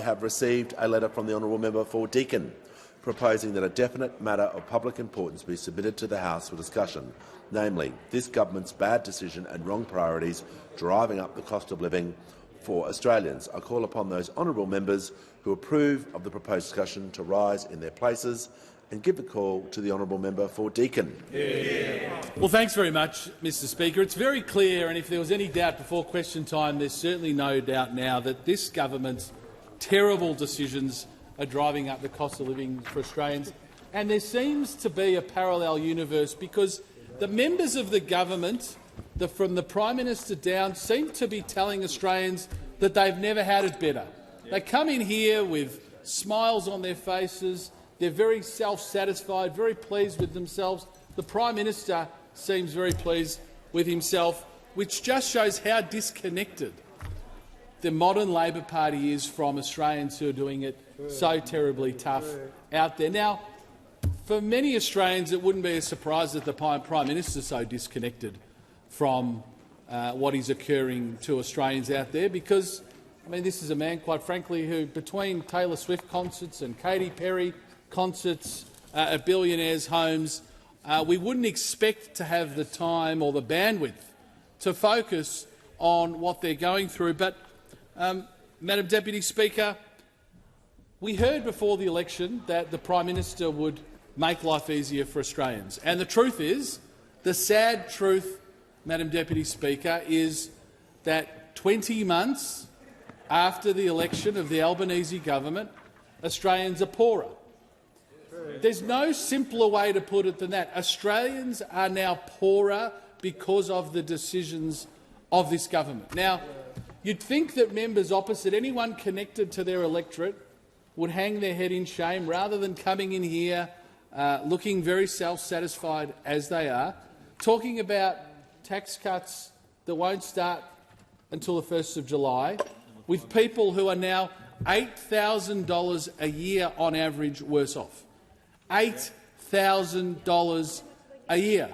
have received a letter from the honourable member for Deakin proposing that a definite matter of public importance be submitted to the House for discussion, namely this government's bad decision and wrong priorities driving up the cost of living for Australians. I call upon those honourable members who approve of the proposed discussion to rise in their places and give the call to the honourable member for Deakin. Well, thanks very much, Mr Speaker. It's very clear, and if there was any doubt before question time, there's certainly no doubt now that this government's terrible decisions are driving up the cost of living for Australians. And there seems to be a parallel universe because the members of the government, from the Prime Minister down, seem to be telling Australians that they've never had it better. They come in here with smiles on their faces. They're very self-satisfied, very pleased with themselves. The Prime Minister seems very pleased with himself, which just shows how disconnected the modern Labor Party is from Australians who are doing it so terribly tough out there. Now, for many Australians, it wouldn't be a surprise that the Prime Minister is so disconnected from what is occurring to Australians out there because, I mean, this is a man, quite frankly, who, between Taylor Swift concerts and Katy Perry concerts at billionaires' homes, we wouldn't expect to have the time or the bandwidth to focus on what they're going through. But, Madam Deputy Speaker, we heard before the election that the Prime Minister would make life easier for Australians. And the truth is, the sad truth, Madam Deputy Speaker, is that 20 months after the election of the Albanese government, Australians are poorer. There's no simpler way to put it than that. Australians are now poorer because of the decisions of this government. Now, you'd think that members opposite, anyone connected to their electorate, would hang their head in shame rather than coming in here looking very self-satisfied as they are, talking about tax cuts that won't start until the 1st of July, with people who are now $8,000 a year on average worse off. $8,000 a year.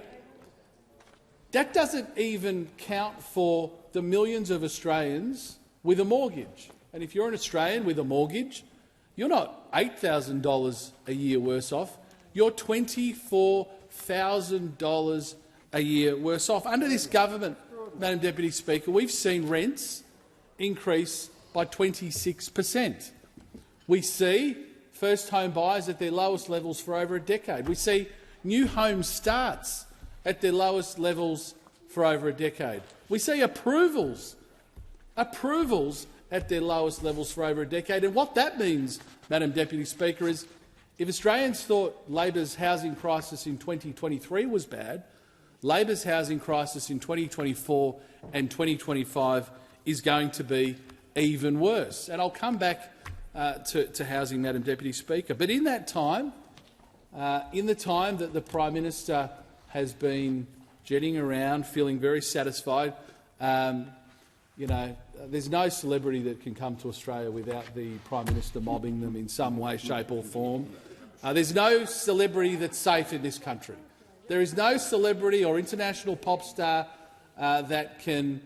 That doesn't even count for the millions of Australians with a mortgage. And if you're an Australian with a mortgage, you're not $8,000 a year worse off. You're $24,000 a year worse off. Under this government, Madam Deputy Speaker, we've seen rents increase by 26%. We see first home buyers at their lowest levels for over a decade. We see new home starts at their lowest levels for over a decade. We see approvals at their lowest levels for over a decade. And what that means, Madam Deputy Speaker, is if Australians thought Labor's housing crisis in 2023 was bad, Labor's housing crisis in 2024 and 2025 is going to be even worse. And I'll come back to housing, Madam Deputy Speaker. But in that time, in the time that the Prime Minister has been jetting around, feeling very satisfied, there's no celebrity that can come to Australia without the Prime Minister mobbing them in some way, shape or form. There's no celebrity that's safe in this country. There is no celebrity or international pop star that can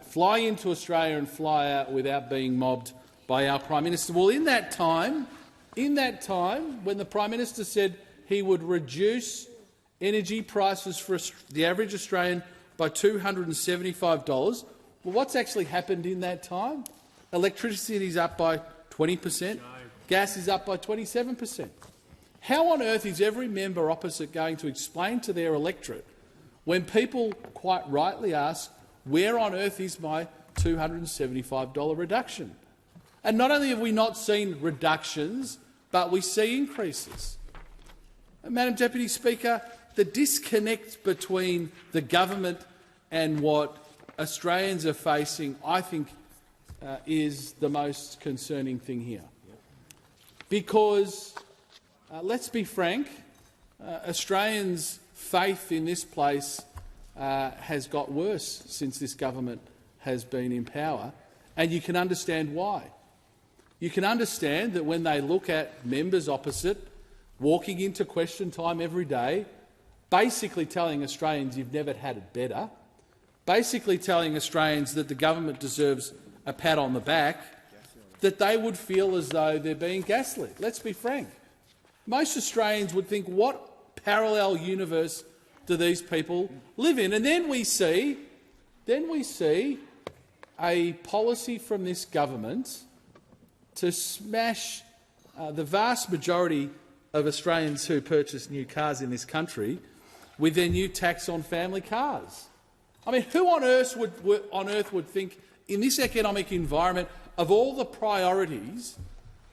fly into Australia and fly out without being mobbed by our Prime Minister. Well, in that time, when the Prime Minister said he would reduce energy prices for the average Australian by $275, well, what's actually happened in that time? Electricity is up by 20%, gas is up by 27%. How on earth is every member opposite going to explain to their electorate when people quite rightly ask, where on earth is my $275 reduction? And not only have we not seen reductions, but we see increases. And Madam Deputy Speaker, the disconnect between the government and what Australians are facing, I think, is the most concerning thing here. Because, let's be frank, Australians' faith in this place has got worse since this government has been in power, and you can understand why. You can understand that when they look at members opposite walking into question time every day, basically telling Australians you've never had it better, basically telling Australians that the government deserves a pat on the back, that they would feel as though they're being gaslit. Let's be frank. Most Australians would think, what parallel universe do these people live in? And then we see a policy from this government to smash the vast majority of Australians who purchase new cars in this country with their new tax on family cars. I mean, who on earth would think, in this economic environment, of all the priorities,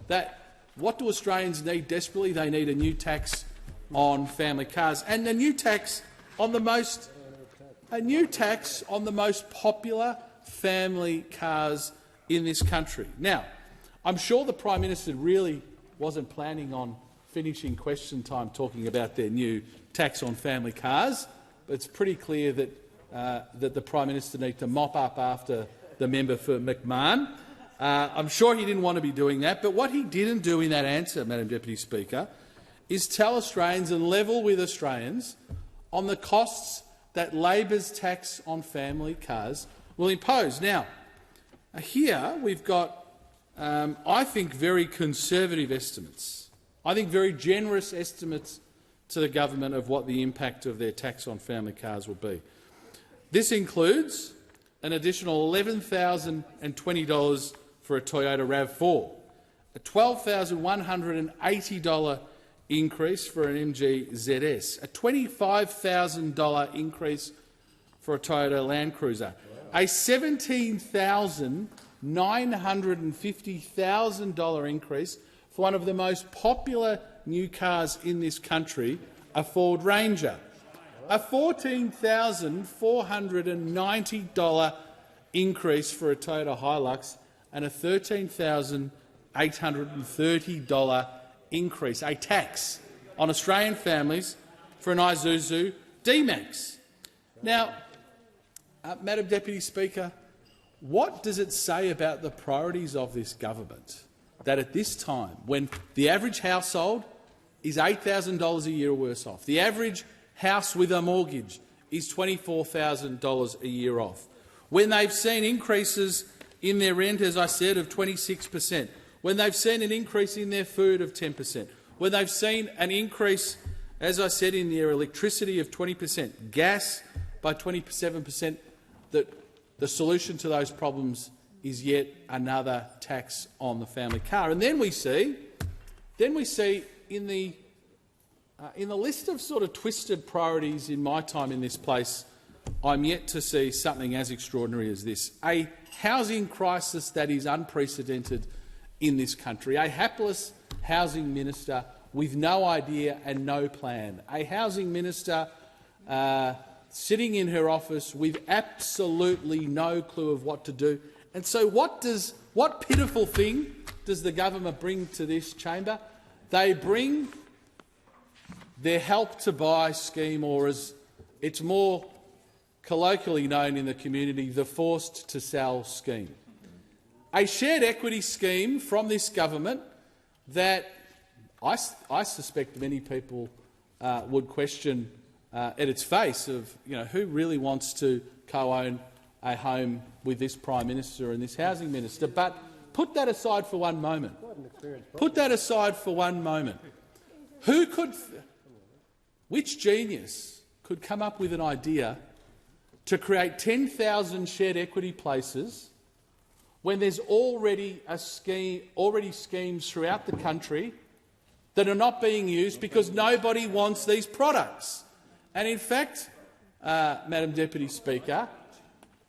that what do Australians need desperately? They need a new tax on family cars and a new tax on the most popular family cars in this country. Now, I'm sure the Prime Minister really wasn't planning on finishing question time talking about their new tax on family cars, but it's pretty clear that the Prime Minister needs to mop up after the member for McMahon. I'm sure he didn't want to be doing that, but what he didn't do in that answer, Madam Deputy Speaker, is tell Australians and level with Australians on the costs that Labor's tax on family cars will impose. Now, here we've got, I think, very conservative estimates. I think very generous estimates to the government of what the impact of their tax on family cars will be. This includes an additional $11,020 for a Toyota RAV4, a $12,180 increase for an MG ZS, a $25,000 increase for a Toyota Land Cruiser, a $17,950 increase for one of the most popular new cars in this country, a Ford Ranger, a $14,490 increase for a Toyota Hilux, and a $13,830 increase, a tax on Australian families for an Isuzu D-Max. Now, Madam Deputy Speaker, what does it say about the priorities of this government that at this time, when the average household is $8,000 a year or worse off, the average house with a mortgage is $24,000 a year off, when they've seen increases in their rent, as I said, of 26%, when they've seen an increase in their food of 10%, when they've seen an increase, as I said, in their electricity of 20%, gas by 27%, that the solution to those problems is yet another tax on the family car. And then we see in the list of sort of twisted priorities in my time in this place, I'm yet to see something as extraordinary as this: a housing crisis that is unprecedented in this country, a hapless housing minister with no idea and no plan, a housing minister sitting in her office with absolutely no clue of what to do. And so what pitiful thing does the government bring to this chamber? They bring their Help to Buy scheme, or as it's more colloquially known in the community, the Forced to Sell scheme. A shared equity scheme from this government that I suspect many people would question at its face of, who really wants to co-own a home with this Prime Minister and this Housing Minister. But put that aside for one moment. Put that aside for one moment. Which genius could come up with an idea to create 10,000 shared equity places when there's already schemes throughout the country that are not being used because nobody wants these products? And in fact, Madam Deputy Speaker,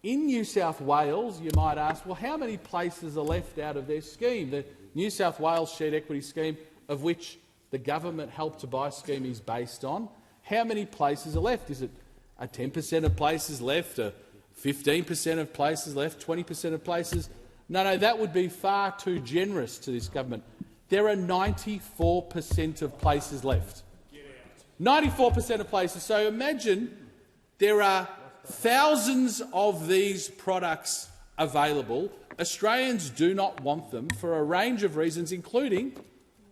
in New South Wales, you might ask, well, how many places are left out of their scheme? The New South Wales shared equity scheme, of which the government Help to Buy scheme is based on, how many places are left? Is it a 10% of places left, a 15% of places left, 20% of places? No, that would be far too generous to this government. There are 94% of places left. 94% of places. So imagine there are thousands of these products available. Australians do not want them for a range of reasons, including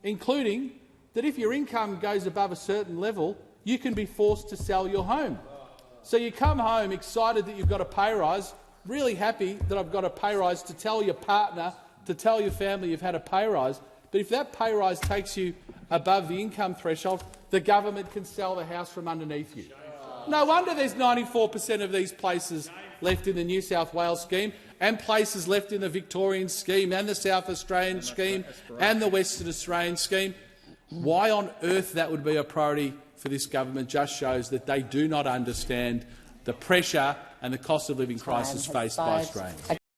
that if your income goes above a certain level, you can be forced to sell your home. So you come home excited that you've got a pay rise, really happy that I've got a pay rise, to tell your partner to tell your family you've had a pay rise, but if that pay rise takes you above the income threshold, the government can sell the house from underneath you. No wonder there's 94% of these places left in the New South Wales scheme and places left in the Victorian scheme and the South Australian scheme and the Western Australian scheme. Why on earth that would be a priority for this government just shows that they do not understand the pressure and the cost of living crisis faced by Australians.